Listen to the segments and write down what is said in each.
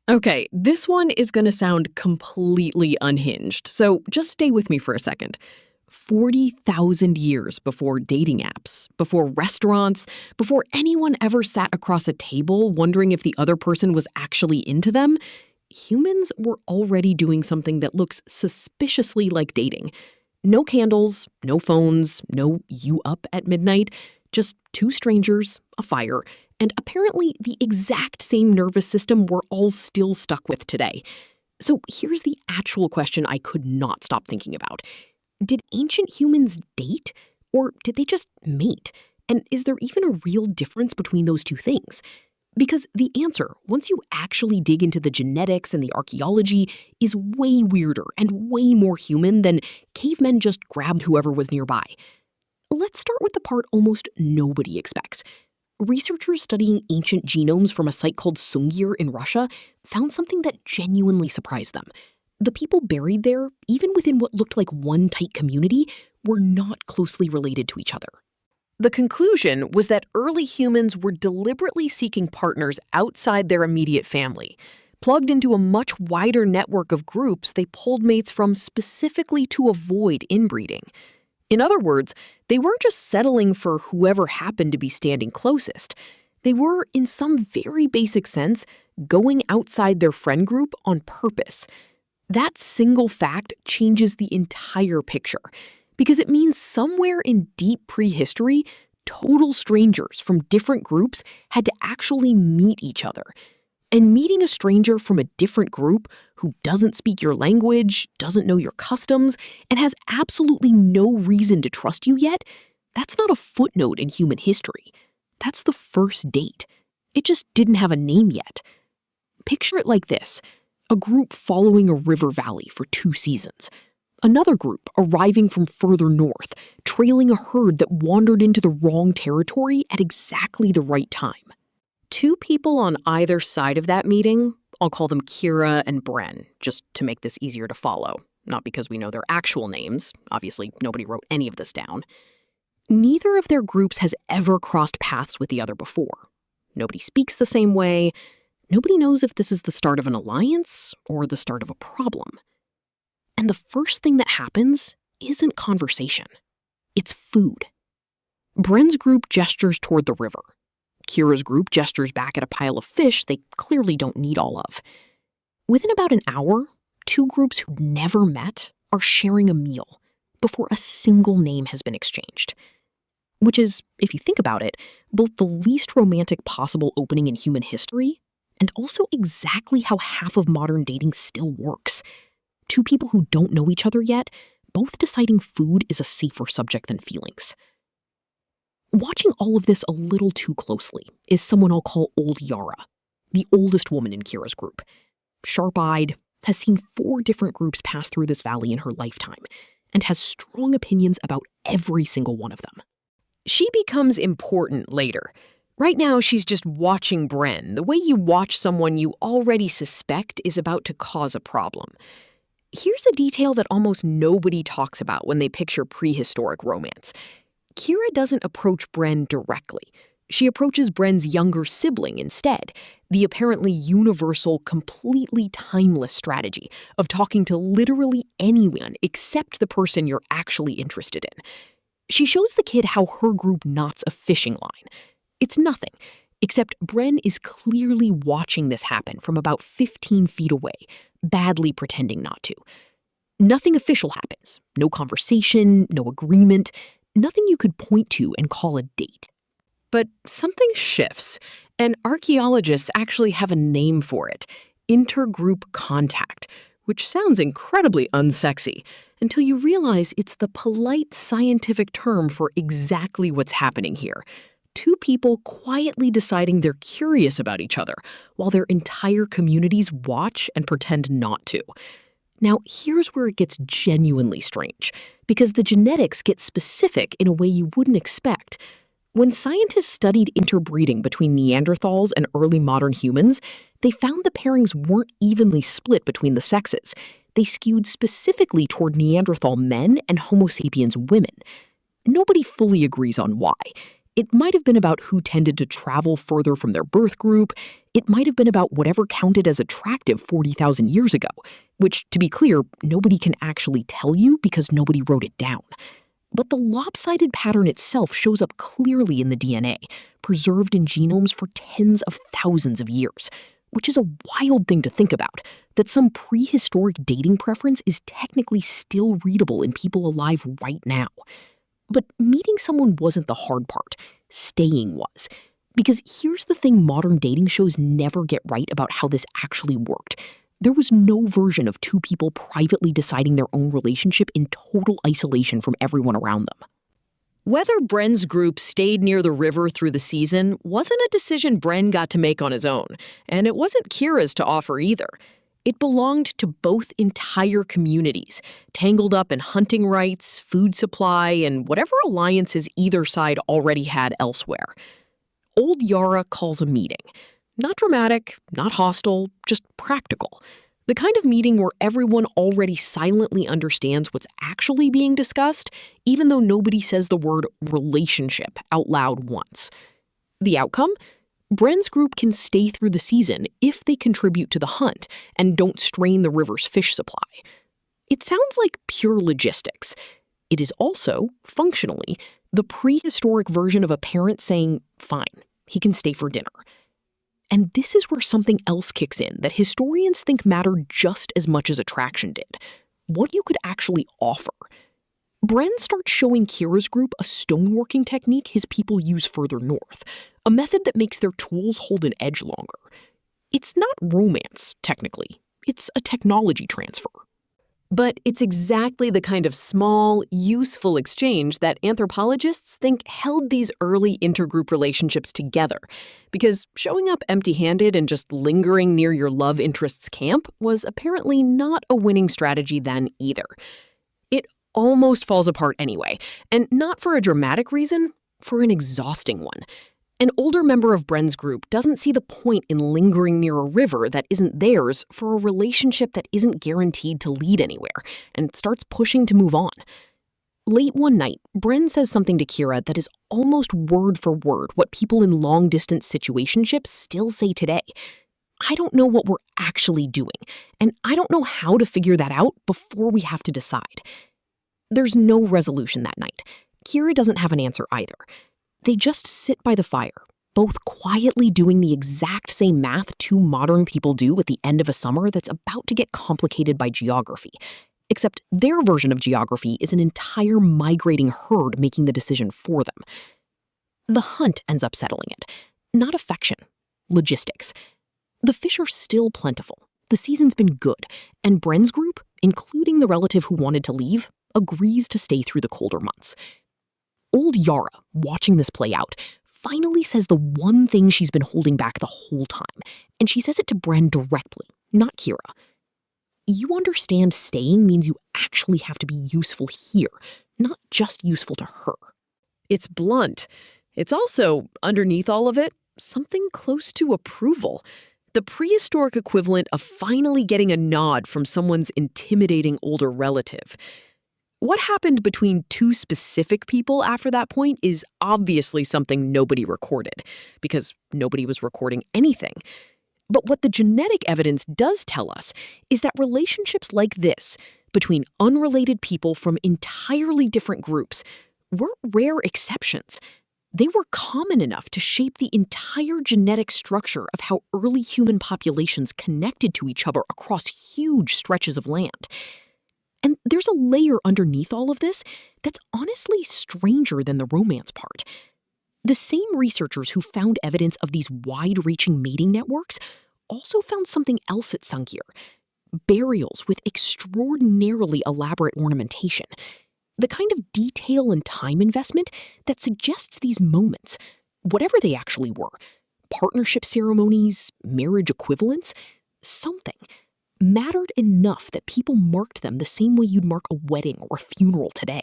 Okay, this one is going to sound completely unhinged, so just stay with me for a second. 40,000 years before dating apps, before restaurants, before anyone ever sat across a table wondering if the other person was actually into them, humans were already doing something that looks suspiciously like dating. No candles, no phones, no you up at midnight, just two strangers, a fire, and apparently the exact same nervous system we're all still stuck with today. So here's the actual question I could not stop thinking about. Did ancient humans date, or did they just mate? And is there even a real difference between those two things? Because the answer, once you actually dig into the genetics and the archaeology, is way weirder and way more human than cavemen just grabbed whoever was nearby. Let's start with the part almost nobody expects. Researchers studying ancient genomes from a site called Sunghir in Russia found something that genuinely surprised them. The people buried there, even within what looked like one tight community, were not closely related to each other. The conclusion was that early humans were deliberately seeking partners outside their immediate family. Plugged into a much wider network of groups, they pulled mates from specifically to avoid inbreeding. In other words, they weren't just settling for whoever happened to be standing closest. They were, in some very basic sense, going outside their friend group on purpose. That single fact changes the entire picture, because it means somewhere in deep prehistory, total strangers from different groups had to actually meet each other. And meeting a stranger from a different group who doesn't speak your language, doesn't know your customs, and has absolutely no reason to trust you yet, that's not a footnote in human history. That's the first date. It just didn't have a name yet. Picture it like this: a group following a river valley for 2 seasons. Another group arriving from further north, trailing a herd that wandered into the wrong territory at exactly the right time. 2 people on either side of that meeting, I'll call them Kira and Bren, just to make this easier to follow. Not because we know their actual names. Obviously, nobody wrote any of this down. Neither of their groups has ever crossed paths with the other before. Nobody speaks the same way. Nobody knows if this is the start of an alliance or the start of a problem. And the first thing that happens isn't conversation. It's food. Bren's group gestures toward the river. Kira's group gestures back at a pile of fish they clearly don't need all of. Within about an hour, 2 groups who'd never met are sharing a meal before a single name has been exchanged. Which is, if you think about it, both the least romantic possible opening in human history and also exactly how half of modern dating still works. 2 people who don't know each other yet, both deciding food is a safer subject than feelings. Watching all of this a little too closely is someone I'll call Old Yara, the oldest woman in Kira's group. Sharp-eyed, has seen 4 different groups pass through this valley in her lifetime, and has strong opinions about every single one of them. She becomes important later. Right now, she's just watching Bren, the way you watch someone you already suspect is about to cause a problem. Here's a detail that almost nobody talks about when they picture prehistoric romance. Kira doesn't approach Bren directly. She approaches Bren's younger sibling instead, the apparently universal, completely timeless strategy of talking to literally anyone except the person you're actually interested in. She shows the kid how her group knots a fishing line. It's nothing, except Bren is clearly watching this happen from about 15 feet away, badly pretending not to. Nothing official happens. No conversation, no agreement, nothing you could point to and call a date. But something shifts, and archaeologists actually have a name for it: intergroup contact, which sounds incredibly unsexy until you realize it's the polite scientific term for exactly what's happening here. 2 people quietly deciding they're curious about each other while their entire communities watch and pretend not to. Now, here's where it gets genuinely strange, because the genetics get specific in a way you wouldn't expect. When scientists studied interbreeding between Neanderthals and early modern humans, they found the pairings weren't evenly split between the sexes. They skewed specifically toward Neanderthal men and Homo sapiens women. Nobody fully agrees on why. It might have been about who tended to travel further from their birth group. It might have been about whatever counted as attractive 40,000 years ago, which, to be clear, nobody can actually tell you because nobody wrote it down. But the lopsided pattern itself shows up clearly in the DNA, preserved in genomes for tens of thousands of years, which is a wild thing to think about, that some prehistoric dating preference is technically still readable in people alive right now. But meeting someone wasn't the hard part. Staying was. Because here's the thing modern dating shows never get right about how this actually worked. There was no version of two people privately deciding their own relationship in total isolation from everyone around them. Whether Bren's group stayed near the river through the season wasn't a decision Bren got to make on his own, and it wasn't Kira's to offer either. It belonged to both entire communities, tangled up in hunting rights, food supply, and whatever alliances either side already had elsewhere. Old Yara calls a meeting. Not dramatic, not hostile, just practical. The kind of meeting where everyone already silently understands what's actually being discussed, even though nobody says the word relationship out loud once. The outcome? Bren's group can stay through the season if they contribute to the hunt and don't strain the river's fish supply. It sounds like pure logistics. It is also, functionally, the prehistoric version of a parent saying, fine, he can stay for dinner. And this is where something else kicks in that historians think mattered just as much as attraction did. What you could actually offer. Bren starts showing Kira's group a stoneworking technique his people use further north, a method that makes their tools hold an edge longer. It's not romance, technically. It's a technology transfer. But it's exactly the kind of small, useful exchange that anthropologists think held these early intergroup relationships together. Because showing up empty-handed and just lingering near your love interest's camp was apparently not a winning strategy then either. It almost falls apart anyway, and not for a dramatic reason, for an exhausting one. An older member of Bren's group doesn't see the point in lingering near a river that isn't theirs for a relationship that isn't guaranteed to lead anywhere, and starts pushing to move on. Late one night, Bren says something to Kira that is almost word for word what people in long-distance situationships still say today. I don't know what we're actually doing, and I don't know how to figure that out before we have to decide. There's no resolution that night. Kira doesn't have an answer either. They just sit by the fire, both quietly doing the exact same math two modern people do at the end of a summer that's about to get complicated by geography. Except their version of geography is an entire migrating herd making the decision for them. The hunt ends up settling it. Not affection. Logistics. The fish are still plentiful. The season's been good, and Bren's group, including the relative who wanted to leave, agrees to stay through the colder months. Old Yara, watching this play out, finally says the one thing she's been holding back the whole time, and she says it to Bren directly, not Kira. You understand staying means you actually have to be useful here, not just useful to her. It's blunt. It's also, underneath all of it, something close to approval. The prehistoric equivalent of finally getting a nod from someone's intimidating older relative. What happened between two specific people after that point is obviously something nobody recorded, because nobody was recording anything. But what the genetic evidence does tell us is that relationships like this, between unrelated people from entirely different groups, weren't rare exceptions. They were common enough to shape the entire genetic structure of how early human populations connected to each other across huge stretches of land. And there's a layer underneath all of this that's honestly stranger than the romance part. The same researchers who found evidence of these wide-reaching mating networks also found something else at Sunghir: burials with extraordinarily elaborate ornamentation. The kind of detail and time investment that suggests these moments, whatever they actually were, partnership ceremonies, marriage equivalents, something, mattered enough that people marked them the same way you'd mark a wedding or a funeral today.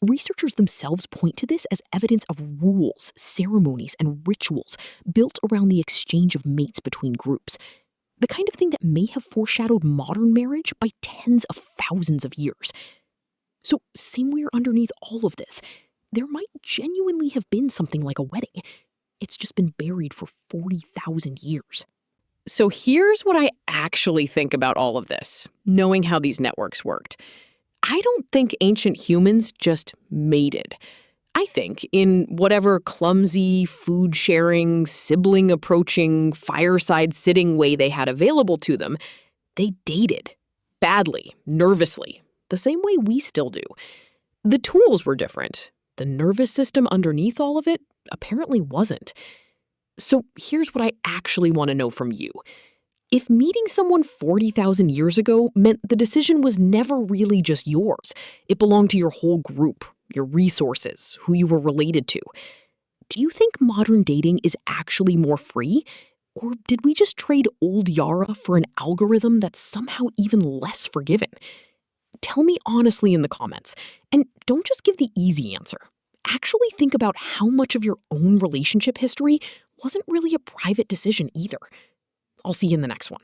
Researchers themselves point to this as evidence of rules, ceremonies, and rituals built around the exchange of mates between groups, the kind of thing that may have foreshadowed modern marriage by tens of thousands of years. So somewhere underneath all of this, there might genuinely have been something like a wedding. It's just been buried for 40,000 years. So here's what I actually think about all of this, knowing how these networks worked. I don't think ancient humans just mated. I think in whatever clumsy, food-sharing, sibling-approaching, fireside-sitting way they had available to them, they dated. Badly, nervously, the same way we still do. The tools were different. The nervous system underneath all of it apparently wasn't. So here's what I actually want to know from you. If meeting someone 40,000 years ago meant the decision was never really just yours, it belonged to your whole group, your resources, who you were related to, do you think modern dating is actually more free? Or did we just trade Old Yara for an algorithm that's somehow even less forgiving? Tell me honestly in the comments, and don't just give the easy answer. Actually think about how much of your own relationship history wasn't really a private decision either. I'll see you in the next one.